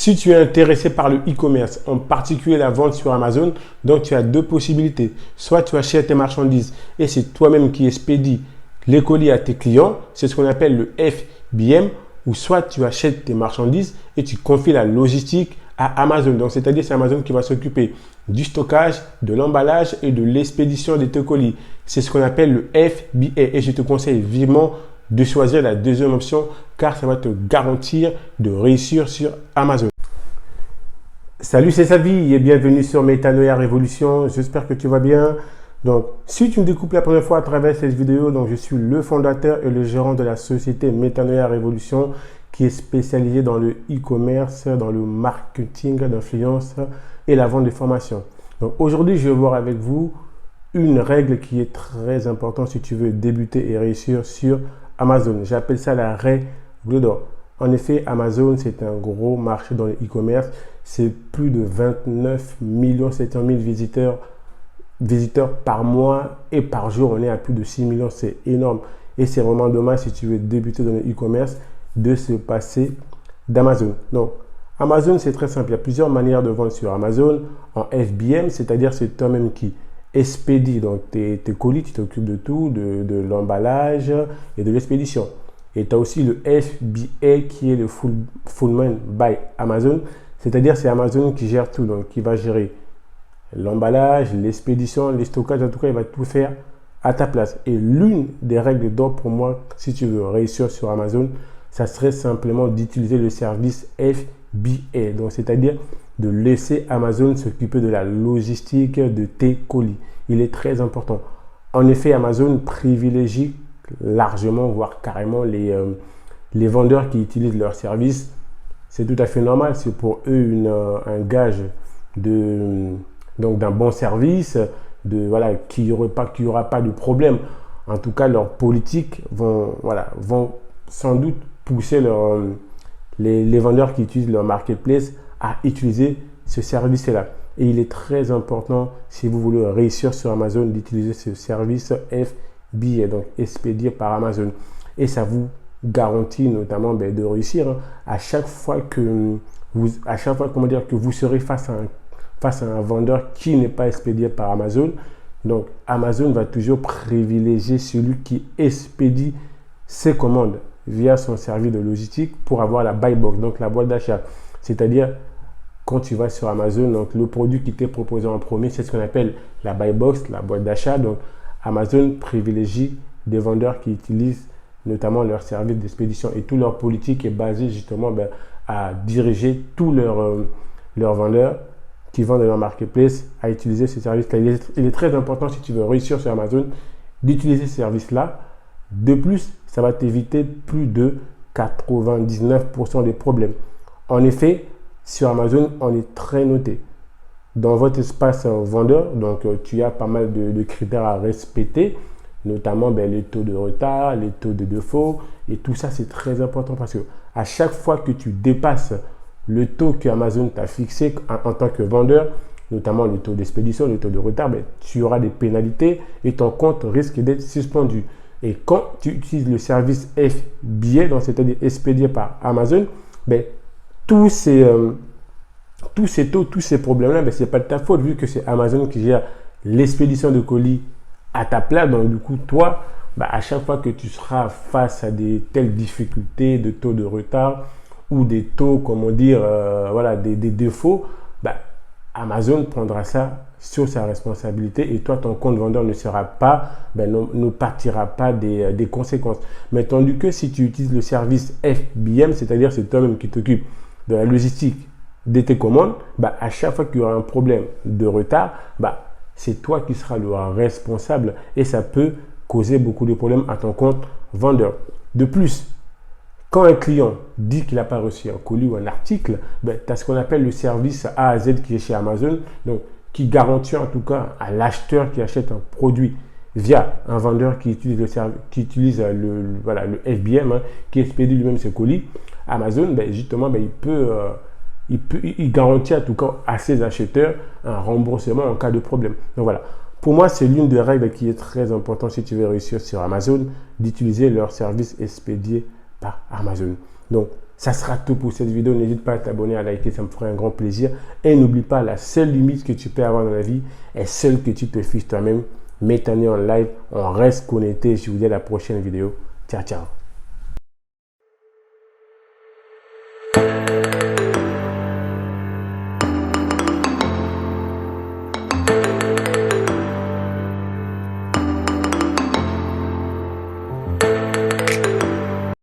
Si tu es intéressé par le e-commerce, en particulier la vente sur Amazon, donc tu as deux possibilités. Soit tu achètes tes marchandises et c'est toi-même qui expédies les colis à tes clients, c'est ce qu'on appelle le FBM, ou soit tu achètes tes marchandises et tu confies la logistique à Amazon. Donc, c'est-à-dire c'est Amazon qui va s'occuper du stockage, de l'emballage et de l'expédition de tes colis. C'est ce qu'on appelle le FBA et je te conseille vivement de choisir la deuxième option car ça va te garantir de réussir sur Amazon. Salut, c'est Savi et bienvenue sur Métanoïa Révolution. J'espère que tu vas bien. Donc, si tu me découpes la première fois à travers cette vidéo, donc je suis le fondateur et le gérant de la société Métanoïa Révolution qui est spécialisée dans le e-commerce, dans le marketing d'influence et la vente de formations. Donc, aujourd'hui, je vais voir avec vous une règle qui est très importante si tu veux débuter et réussir sur Amazon. J'appelle ça la règle d'or. En effet, Amazon, c'est un gros marché dans le e-commerce. C'est plus de 29 700 000 visiteurs par mois et par jour. On est à plus de 6 millions. C'est énorme. Et c'est vraiment dommage si tu veux débuter dans le e-commerce de se passer d'Amazon. Donc, Amazon, c'est très simple. Il y a plusieurs manières de vendre sur Amazon. En FBM, c'est-à-dire c'est toi-même qui expédie donc tes colis, tu t'occupes de tout, de l'emballage et de l'expédition. Et tu as aussi le FBA qui est le Fulfillment by Amazon, c'est-à-dire c'est Amazon qui gère tout, donc qui va gérer l'emballage, l'expédition, les stockages, en tout cas il va tout faire à ta place. Et l'une des règles d'or pour moi, si tu veux réussir sur Amazon, ça serait simplement d'utiliser le service FBA, donc c'est-à-dire de laisser Amazon s'occuper de la logistique de tes colis. Il est très important. En effet, Amazon privilégie largement, voire carrément les vendeurs qui utilisent leur service. C'est tout à fait normal. C'est pour eux un gage d'un bon service, qu'il n'y aura pas de problème. En tout cas, leurs politiques vont sans doute pousser les vendeurs qui utilisent leur marketplace à utiliser ce service-là. Et il est très important, si vous voulez réussir sur Amazon, d'utiliser ce service FBA, donc expédié par Amazon. Et ça vous garantit notamment de réussir à chaque fois que vous serez face à un vendeur qui n'est pas expédié par Amazon. Donc, Amazon va toujours privilégier celui qui expédie ses commandes via son service de logistique pour avoir la buy box, donc la boîte d'achat. C'est-à-dire, quand tu vas sur Amazon, donc le produit qui t'est proposé en premier, c'est ce qu'on appelle la buy box, la boîte d'achat. Donc, Amazon privilégie des vendeurs qui utilisent notamment leur service d'expédition et toute leur politique est basée justement à diriger tous leurs vendeurs qui vendent dans leur marketplace à utiliser ce service-là. Il est très important si tu veux réussir sur Amazon d'utiliser ce service-là. De plus, ça va t'éviter plus de 99% des problèmes. En effet, sur Amazon, on est très noté. Dans votre espace vendeur, donc tu as pas mal de critères à respecter, notamment les taux de retard, les taux de défaut. Et tout ça, c'est très important parce que à chaque fois que tu dépasses le taux que Amazon t'a fixé en tant que vendeur, notamment le taux d'expédition, le taux de retard, tu auras des pénalités et ton compte risque d'être suspendu. Et quand tu utilises le service FBA, donc c'est-à-dire expédié par Amazon, tous ces taux, tous ces problèmes-là, ce n'est pas de ta faute vu que c'est Amazon qui gère l'expédition de colis à ta place. Donc, du coup, toi, à chaque fois que tu seras face à telles difficultés de taux de retard ou des taux, des défauts, Amazon prendra ça sur sa responsabilité et toi, ton compte vendeur ne partira pas des conséquences. Mais tandis que si tu utilises le service FBM, c'est-à-dire c'est toi-même qui t'occupe de la logistique de tes commandes, à chaque fois qu'il y aura un problème de retard, c'est toi qui seras le responsable et ça peut causer beaucoup de problèmes à ton compte vendeur. De plus, quand un client dit qu'il n'a pas reçu un colis ou un article, tu as ce qu'on appelle le service A à Z qui est chez Amazon, donc qui garantit en tout cas à l'acheteur qui achète un produit via un vendeur qui utilise le FBM, qui expédie lui-même ses colis. Amazon, justement, il garantit en tout cas à ses acheteurs un remboursement en cas de problème. Donc voilà, pour moi, c'est l'une des règles qui est très importante si tu veux réussir sur Amazon, d'utiliser leur service expédié par Amazon. Donc, Ça sera tout pour cette vidéo. N'hésite pas à t'abonner, à liker, ça me ferait un grand plaisir. Et n'oublie pas, la seule limite que tu peux avoir dans la vie est celle que tu te fixes toi-même. Mets-toi en live, on reste connecté. Je vous dis à la prochaine vidéo. Ciao, ciao.